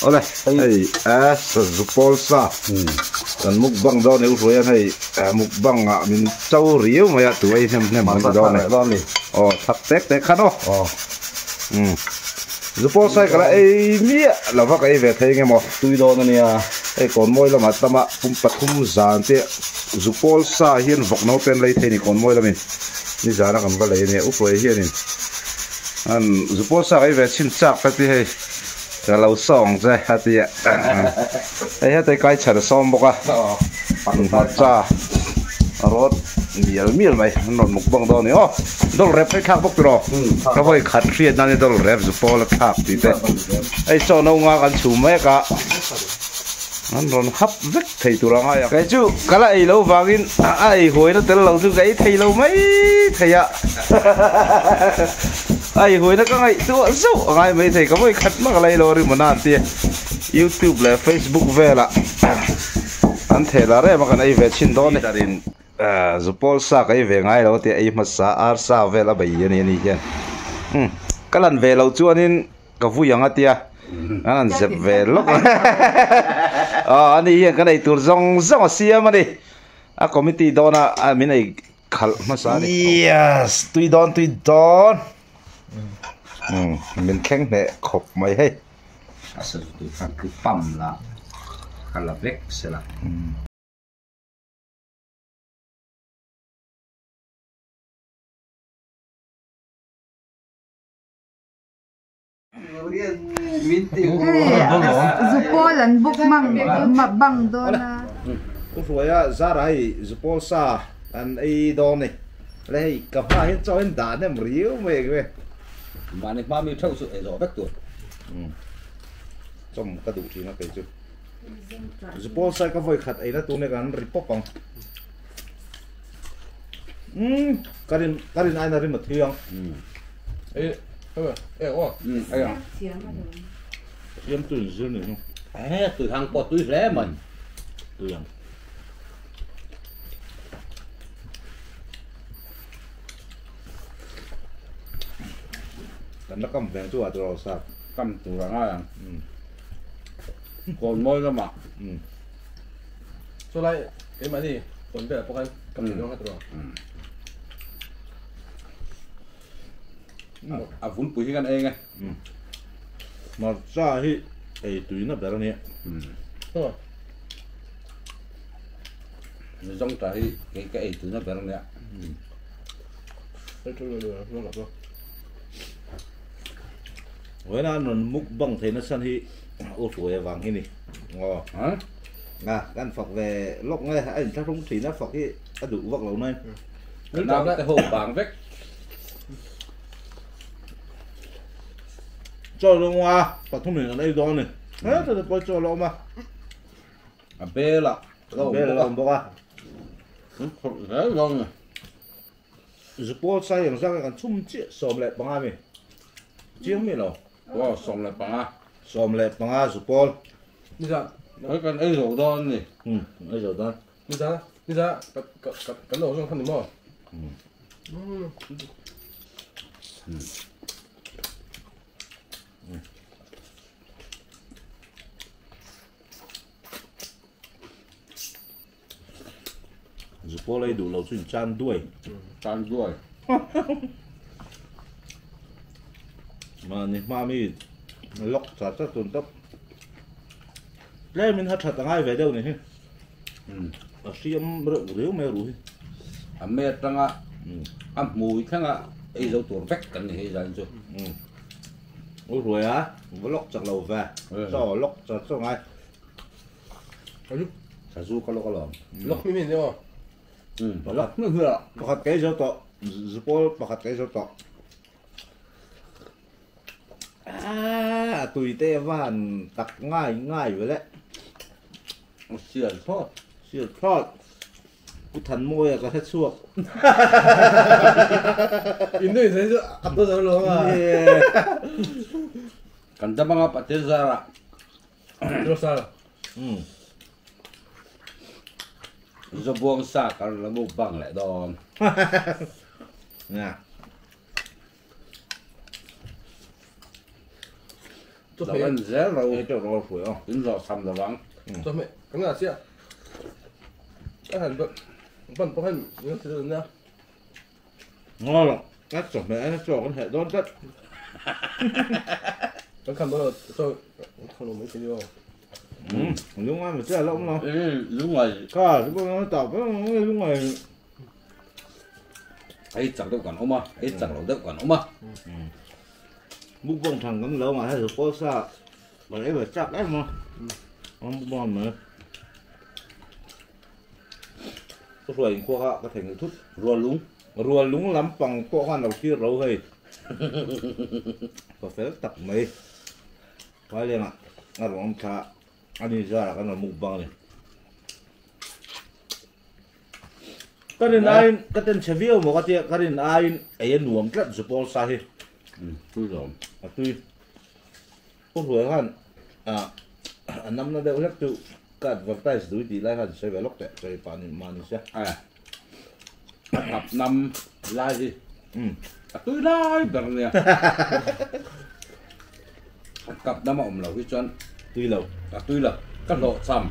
Oleh, hey, Zupolsa. Dan mukbang daw ni Usoyan hey, mukbang min chow riu maya tuai nem man daw ni. Oh, tek kan oh. Zupolsa kala mia lava kai ve thei nge mo tui daw na nia. Kon moi lama tama pathum zan te Zupolsa hian vok no pen lei thei ni kon moi lamin. Ni zana kan ba lei ne Usoi hian in. An Zupolsa kai ve chin chak ka ti hey. Lâu song thế hả thì ấy hết cái chả xong bốc à bắt cha rồi miel mày nó mục băng đó nữa đó là rep cái khác bốc rồi cái voi khát riếtนั่นđó là rep giúp Paul khác thì thế ấy cho nó ngang ăn chùm mấy cả nó hấp rất thầy tụi nó ngay cái chú cái này lâu vàng in ai hồi nó tới lâu chú cái thầy lâu mấy thầy ạ ai hồi nó có ngày tôi sâu ngày mấy thầy có mấy khát mắc lấy rồi mà nãy thì YouTube là Facebook về là anh thầy là đấy mà cái này về chín đó này đến giúp Paul sa cái về ngay đó thì ai mà sa về là bây giờ này chứ cái lần về lâu chú anh cái vui yang ati anh dẹp về lúc anh đi cái này tụi rong xia mà đi committee đó na mình này khal mà sao đi yes tụi đón mình khen nè khóc mày hay asal tu kan tu pam lah kalau vek sila Zupolan buk bang do na Usoya zarai Zupolsa an ai do này lấy cặp hai cho anh đàn em riu mày cái mà này ba mươi trâu sự rõ vek tuổi trong cái đủ thì nó cái chứ Zupolsa cái voi khát ấy nó tụi này gan ripop bằng cái này ai là một thiêng ê ô ai à em từ dưới này không từ hàng bọt túi rẻ mình từ hàng nó cầm về chỗ ở đâu sao cầm từ hàng ai à còn môi ra mà số lại cái mà gì còn bây giờ có cái cầm từ đó hết rồi vốn bùi cái anh nghe mà ra thì ấy tùy nó bé này rồi trong trái cái từ nó bé này nó lọc rồi với nó múc bằng thế nó săn hi ô tuổi vàng hi này ngon gan phật về lốc ngay anh chắc không thì nó phật cái đủ vật lâu nay cái nào cái hồ vàng vek cho nó qua và thông minh ở đây đó này hết rồi coi cho nó mà bê là làm bốc à đấy rồi Zupolsa yang sang kan chum chi som le panga mi chiang mi lo wow xong lại bằng som le panga Zupol đi ra cái con ấy rồi đó này ấy rồi đó đi ra cắn đầu trong thân đi mò Zupol ấy đủ lâu chuyện chan đuôi tan đuôi mà ni ma mi lok sa sa tun tap lấy mình hết thật ngay về đâu này ở xiêm rượu rượu mèo rủi mẹ trăng á mùi khang á ấy dấu tuổi vek cần này hay rồi ôi rồi á lok chặt lầu về cho lok chặt cho ngay chả du có lok có lỏng lọc mi mình đâu lọc nó hừa bắt cái dấu tọ Zupol bắt cái dấu tọ tùy tê van tặc ngay vậy đấy xiên thoát siêu thoát cú thần môi có hết suộc 인도에서 앞도 잘로 cần ta bằng apa thế ra 들었어 do buông xa cần là một bằng lại đòn nè 做 đầu ăn 咩？ dễ rồi Ê, chỗ rồi phủi không? đến giờ xăm rồi vắng 做咩？咁啊先啊！一係不係你食到咩？ Ngon lắm. Các chỗ mẹ nó cho con hệ đón đất. 咁看到做看到沒食咗。 Đúng rồi, mà chứ là lông đâu. ừ, đúng rồi Cả, chúng nó tập, đúng rồi. ấy chẳng đâu còn ông mà ấy chẳng đâu đâu còn ông mà Múc bông thằng con lâu mà hay là có xa. Mà lấy phải chắc đấy mà. Múc bông mà. Có rồi qua cái thành thút rùa lúng lắm bằng qua con đầu kia râu hơi. Có phải tập mấy. Phải liền ạ. Nó rồi ông thả. Anh đi ra là cái là múc bông này. Cái đến ai cái tên xe viêu mà cái đến ai ấy nuông rất support sai. tôi rồi Tuy không phải hắn anh năm nó đều hết tụ cả vật tay sử dụng lại hắn sẽ về lóc tệ rồi bàn mà như thế à tập năm lai gì ừ tôi lai bằng nè cặp năm ông là cái chân tuy lâu tôi là cắt lộ sầm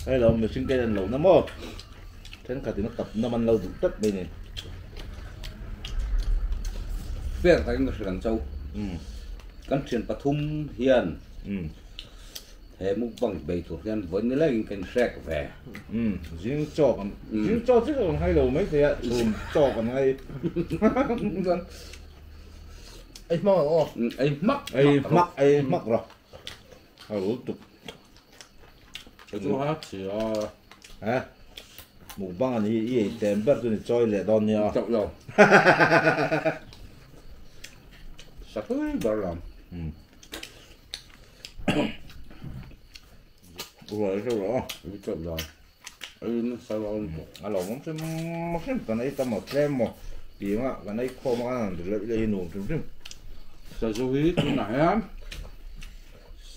đây là mình sinh cây lần lâu lắm không thế cả thì nó tập năm ăn lâu đủ tất bên này biết thấy nó sườn châu căn truyền Pathum hiền thế mục bằng bề thuộc hiền với những lấy cái sẹt về riêng cho chứ còn hay lâu mấy thế ạ cho còn hay ấy mong rồi ấy mắc rồi hay lú tục chú hát chỉ hả mục băng anh ấy tem bớt rồi chơi lẹ đòn nha chậu rồi sắp tới bao làm rồi rồi chậu rồi nó sao không alo mong xem cái này tao một xem một tiếng ạ cái này không ăn được lấy nụ chút chút sao chú ý chỗ này á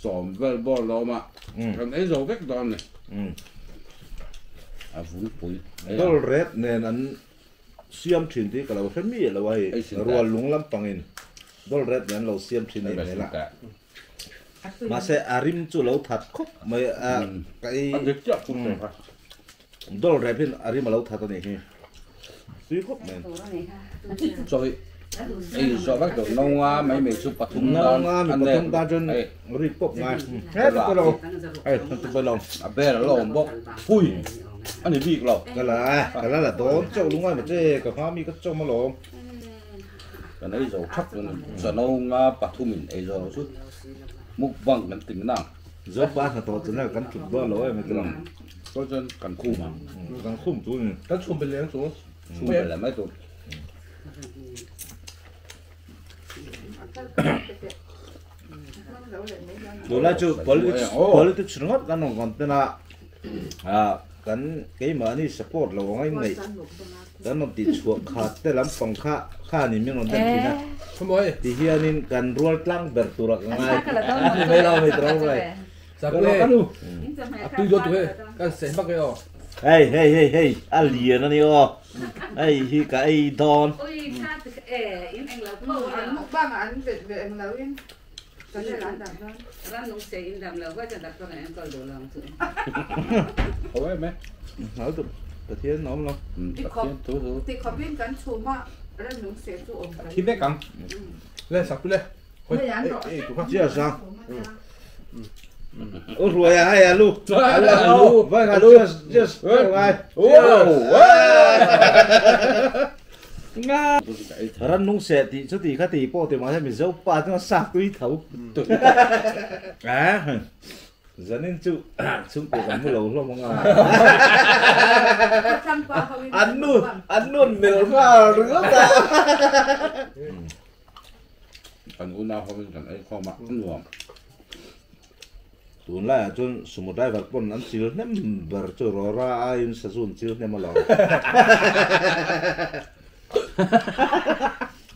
xóm về bò lò mà cái ấy rồi vết đòn này à vốn bụi đó red nên anh xiêm chín thì cái là phải mi là vậy rồi lúng lắm bằng in đó red nên là xiêm chín này là mà sẽ arim chu lâu thật khúc mấy cái đó red pin arim lâu thật này suy khúc này rồi ấy rồi bắt đầu nông mấy mình chụp Pathum Pathum ta trên rip pop ngay hết cái đâu ấy tôi phải lòng bé là lòng bốc phui anh ấy bị lòng cái là tốn châu đúng rồi mà chứ cả hoa mi có châu mà lòng cái đấy rồi chắc rồi nông Pathum mình ấy rồi chút mục văng mình tính nào rất ba là to chính là cắn chụp bơ lỗi mà cái lòng có chân cần khu mà cắn khum chú này cái chum bên liền xuống khu phải là mấy tuổi rồi là chú politics ngót cái nó còn tên là cái mà anh support là anh này cái nó bị chuột khátแต่ลำฟังข้านี่มันนอนได้ทีนะ không ơi ที่เฮียนี่กันรัวตั้งเบิดตัวละง่ายไม่เราไม่ตรงเลย sao cái này tôi vô tôi cái sẽ bắt cái rồi เฮ้ยอะไรนะนี่อ๋อไอ้ฮีกับไอ้ดอน ôi cha từ in anh là cô Ăn mukbang ăn về ăn lâu yên. Cái này là ăn đậm thôi. ra nông sẽ in đầm là quay cho đặt con này em coi đồ lòng thử không ấy mấy nói tụi thiên nó không Thì có biết cắn chùm á, ra nướng sẽ chùm ổn cái. khi biết cắm lên sạc lên Mới ăn rồi. chưa sao ôi rồi ai à lu vâng à lu just ai nga ran nung se ti chu ti kha ti po te ma mi zo pa nó sa quy thấu dẫn đến chú chúng tôi còn mua lẩu không à ăn luôn miệng vào rửa ra cần u nào không cần ấy kho mặc nuông tuần lại chun sumut đại vật pon ăn chiếu nem bờ cho rồi ra ai sẽ dùng chiếu nem mà lẩu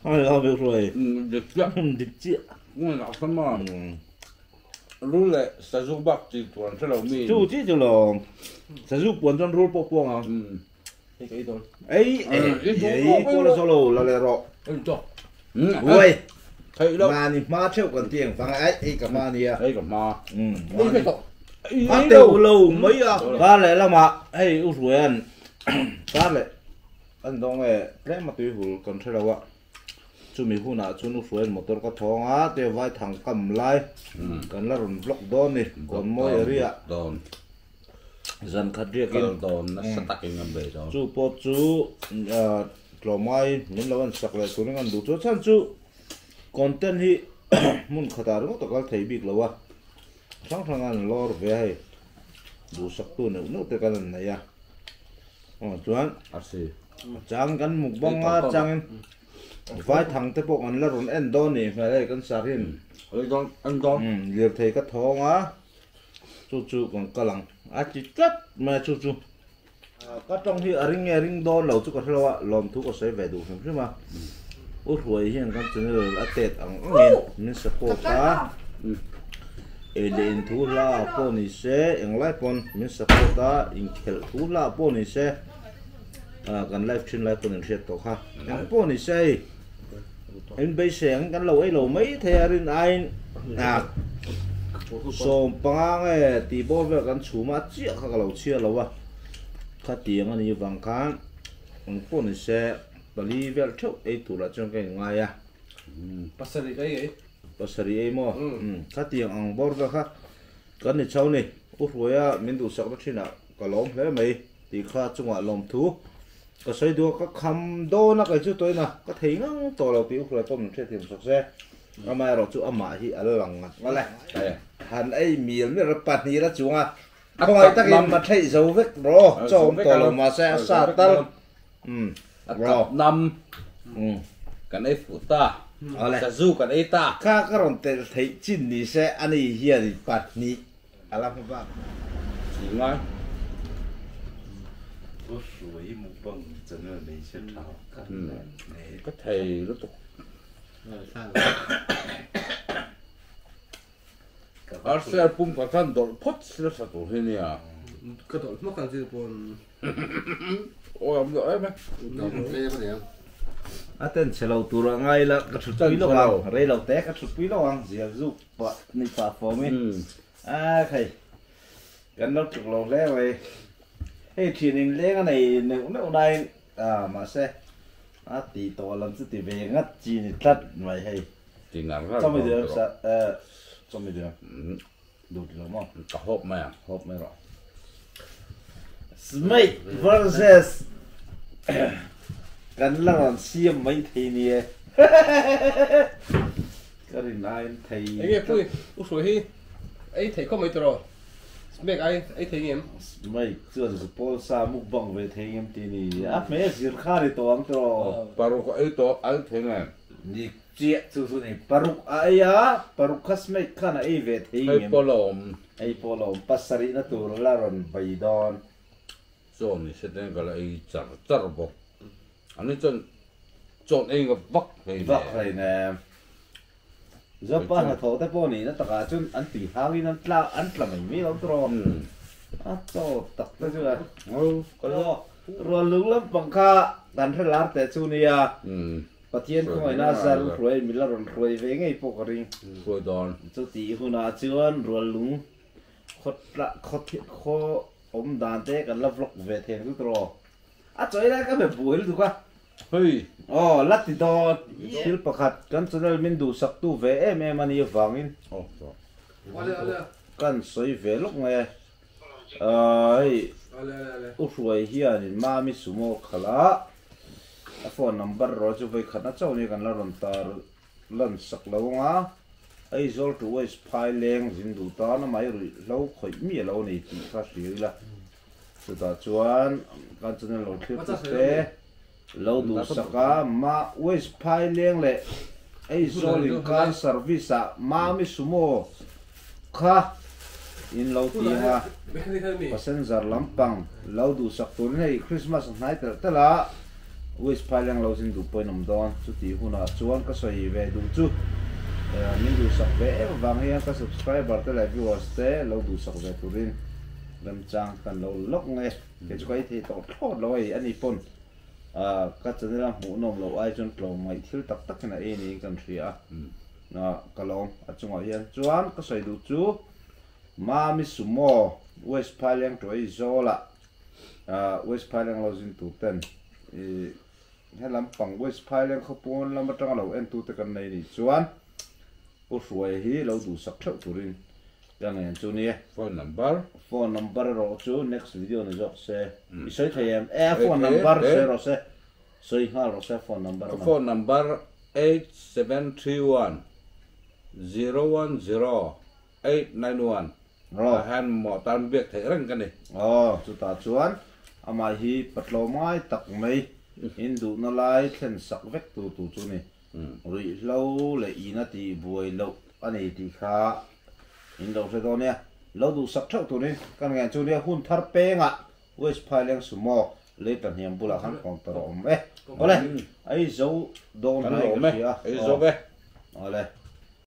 ai biết rồi được chưa được chưa ngon lắm không màรู้เลยสะดุบักจีตวนที่เรามี chú chứ chú lòng sẽ giúp cuốn trong rút bọc buông à cái thôi ấy cô là solo là lẹ rọ cho ui thấy đâu mà ni ma theo còn tiền phang ấy cả ma ni à ấy còn mà Đi về cậu. phát tiêu lâu mấy à cá lệ là mà ấy u ruồi ăn cá lệ anh đó nghe lẽ mà tùy hụt còn thế đâu ạ chú mình hụt nào chú u ruồi một tuần có thong á tiêu vai thằng cầm lại còn là run vlog đó nè còn môi ở đây ạ đòn dần khát riêng cái đòn nó sẽ tắc cái ngầm bể rồi chú bố chú lò mai những lâu ăn sặc lại chú nó ăn đủ chỗ chăn chú content hi muốn khát ra nó tao thấy biết lâu à sáng thằng ăn lo về hay đủ sặc tu nữa nó tới cái này à chuan à chẳng cần mục bông á chẳng vai thằng tới bộ ăn là run end đó nè phải đây con sạc hin ấy đòn ăn đòn liệp thấy cái thong á chú còn cái lằng chỉ chết mà chú cái trong khi ring đó lâu chú có thể là làm thuốc có sẽ về đủ không chứ mà út hồi hiện con chân là tết ăn nên sẽ có ta đến thu la poni se ang lai pon nên sẽ có ta in khel thu la poni seกันไลฟ์ชินไลฟ์คนอื่นเสียตัวค่ะยังพวกนี้ใช่เอ็นไปเสียงกันเราไอ้เราไม่เทรินไอ้ส่งปังไอ้ตีบอลเวกันชูมาเจี๊ยเขาก็เราเชื่อเราว่าข้าเตียงอันนี้บางครั้งพวกนี้เสียบริเวณเท่าไอ้ตัวละจังกันไงอ่ะ Pasal cái ấy. ภาษาไอ้หม้อข้าเตียงอังบอลเวค่ะกันในเช้านี่โอ้โหอ่ะมินดูสักทีน่ะก็ล้มแล้วไหมตีข้าจังหวะล้มทุก็ใช้ดูก็คำโดนักไอ้ชุดตัวน่ะก็ทิ้งตัวเราตีอุ้ยต้มเชื่อถิ่นสุกเซ่ทำไมเราจู่อามาที่อัลลังอ่ะว่าไรหันไอ้มีลเนี่ยเราปัดนี้แล้วจู่อ่ะทำไมตะกี้มาใช้โซเวกรอโจมตัวเรามาแซ่ซาตัลรอนำกันไอ้ฟูตาจะสู้กันไอ้ตาข้าก็รอนเตะที่จินนี่แซ่อันนี้เฮียดิปัดนี้อะไรพวกบ้าจริงไหมก็สวยมุกบังจะเนื้อในเช่นเราก็เทแล้วตกอาเซียปุ่มกับท่านโดนพดเสียสัตว์ที่นี่อ่ะ Cái tổ mất càng gì buồn. โอ้ยมันเอ้ยไหม อาเต้นเชลล์ตัวไงล่ะกระสุนปีโลเอาเรื่องเราแตกกระสุนปีโลอังเสียจุปะนี่ปะฟอร์มิใครกันเราจุกเราแล้วไอ้ไอ้ทีนึงเลี้ยงอะไรหนึ่งได้มาเซ่ตีตัวลำสุดตีเวงัดจีนทัดไว้ให้จริงอ่ะจำไม่ได้สักจำไม่ได้ดูดเรามั้งกระหอบไหมอ่ะหอบไม่หรอก Smith versus กันละรันเสียมไม่ทีนี้ก็รินายที Ấy nghe vui, út suối hi. Ấy thấy có mấy tờ rồi. Smith ấy thấy nghiệm. ไม่เชื่อจะพอสามุกบังเวทีมทีนี้ไม่สิร์ข้าในตัวอันตัว ปารุกไอ้ตัวไอ้ถึงไงนี่เจี๊ยสุดๆนี่ปารุกไอ้ยาปารุกคัสไม่ข้าในเวทีมไอ้ปลอมไอ้ปลอมปัสสรินะตัวละรันไปดอนโซนนี่แสดงก็เลยจัดบอกอันนี้จนเองก็วักเลยเนี่ยจะป้าหาโถแต่พวกนี้นะตะการจนอันตีหางนี่นั่นปลาอันปลาไม่มีแล้วตรอโตตักตัวเชื่อก็รัวลึกแล้วบังคับดันทลาแต่ชูนี่อ่ะปะเทียนคอยน่าจะรวยมีละรอนรวยเวงไอ้พวกริงรวยดอนจุดตีหัวหน้าชวนรัวลุงขดละขดอมดานเตะกันลับล็อกเวทีทุกตัวจ่อยได้ก็แบบบุยเลยถูกปะเฮ้ยลัดติดต่อทิลประคัดกันจะได้มินดูสักตู้เวมันยี่ฟังอินกันสวยเวลุกไงอุรวยเฮียนี่มามิสุโมขละโฟนนัมเบอร์รอจูไปขัดนัดเจ้านี่กันละรันตาลันสักแล้วงะไอ้โซลตัวสไปเล้งจินดูตานะไม่รู้เราคอยมีเราในที่ข้าศึกละสุดท้ายชวนกันจะเนี่ยเราเที่ยวเตะเราดูสักมาเวสไปเล้งเลยไอ้โซลินการเซอร์วิสอะมามิสุโมค่ะอินเราตีมาพัศน์จาร์ลำปังเราดูสักตัวนี้คริสต์มาสไหนแต่ละเวสไปเล้งเราจินดูไปน้ำดอนสุดที่หัวหน้าชวนก็สวยเวดูจุมินดูสักเวบางอย่างก็ subscriber แต่ละ viewers แต่เราดูสักเวทุรินลำจางกันเราล็อกไงเดี๋ยวจะไปที่ต่อทอดเราไอ้อันนี้ปนก็จะได้รับหูนมเราไอ้จนเราไม่ทิ้งตักๆขนาดนี้กันเสีย kalong achunga hian chuan ka sei du chu mami sumo West Pailang toi zola West Pailang lo zin tu ten he lampang West Pailang khopon lam atang lo en tu te kan nei ni chuan u hruai hi lo du sak thau turin yang en chu ni phone number ro chu next video na jok se isoi thayem phone number se ro se soi ha ro se phone number 8731 010 891 ro han mo tan việc thấy răng cái này chu ta chuan ama hi patlo mai tak mai in du na lai thlen sak vek tu chu ni ri lo le ina ti buai lo ani ti kha in lo se do ne lo du sak thau tu ni kan ngan chu ne hun thar pe nga West Pailang sumo le tan hiam bula khan kong taro ole ai zo don cái này ai zo về ole